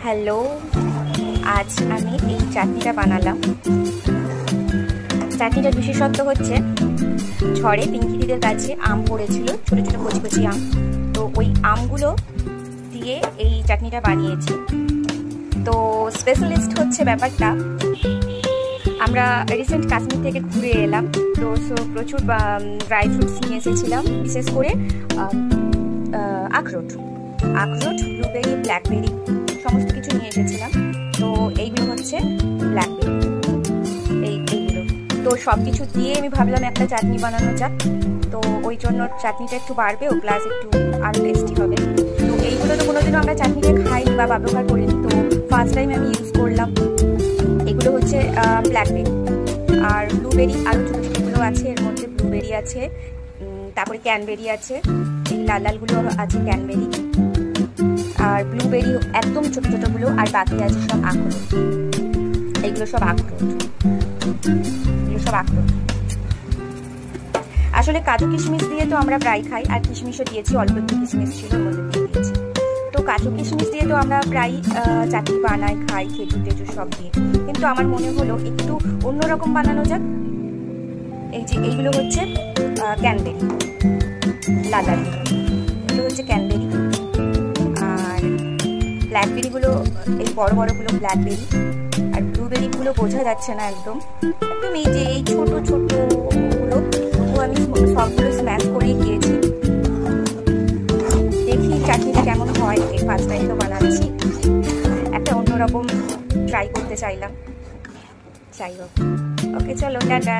Hello, আজ আমি এই চাটনিটা বানালাম। চাটনিটার বিশেষত্ব হচ্ছে ঝড়ে পিঙ্কিদিদের কাছে আম পড়েছিল, ছোটো ছোটো কচি কচি আম। তো ওই আমগুলো দিয়ে এই চাটনিটা বানিয়েছি। তো স্পেশালিস্ট হচ্ছে ব্যাপারটা, আমরা রিসেন্ট কাশ্মীর থেকে ঘুরে এলাম, তো প্রচুর ড্রাই ফ্রুটস নিয়ে এসেছিলাম, বিশেষ করে আখরোট, ব্লুবেরি, ব্ল্যাকবেরি সমস্ত কিছু নিয়ে এসেছিলাম। তো এইগুলো হচ্ছে ব্ল্যাকবেরি, এইগুলো তো সব কিছু দিয়ে আমি ভাবলাম একটা চাটনি বানানো যাক। তো ওই জন্য চাটনিটা একটু বাড়বেও, প্লাস একটু আরও টেস্টি হবে। তো এইগুলো তো কোনোদিনও আমরা চাটনিটা খাই বা ব্যবহার করিনি, তো ফার্স্ট টাইম আমি ইউজ করলাম। এগুলো হচ্ছে ব্ল্যাকবেরি আর ব্লুবেরি, আরও ছোটো ছোটোগুলো আছে, এর মধ্যে ব্লুবেরি আছে, তারপরে ক্যানবেরি আছে, এই লাল লালগুলো আছে ক্যানবেরি, আর ব্লুবেরি একদম ছোটো ছোটোগুলো, আর বাকি আছে সব আখরোট। এইগুলো সব আখরোট, আসলে কাজু কিশমিশ দিয়ে তো আমরা প্রায় খাই, আর কিশমিশও দিয়েছি, অল্প একটু কিশমিশ ছিল ওর মধ্যে দিয়ে দিয়েছি। তো কাজু কিশমিশ দিয়ে তো আমরা প্রায় চাটনি বানাই, খাই, খেজুর টেজুর সব দিয়ে। কিন্তু আমার মনে হলো একটু অন্যরকম বানানো যাক। এই যে এইগুলো হচ্ছে ক্যানবেরি, লাল এগুলো হচ্ছে ক্যানবেরি, আর ব্ল্যাকবেরিগুলো এই বড় বড়গুলো ব্ল্যাকবেরি, আর ব্লুবেরিগুলো বোঝা যাচ্ছে না একদম এই যে এই ছোট ছোটগুলো, আমি সবগুলো স্ম্যাশ করে দিয়েছি। দেখি চাটনিটা কেমন হয়, এই ফার্স্ট টাইম তো বানাচ্ছি, একটা অন্যরকম ট্রাই করতে চাইলাম। যাই হোক, ওকে, চলো, টাটা।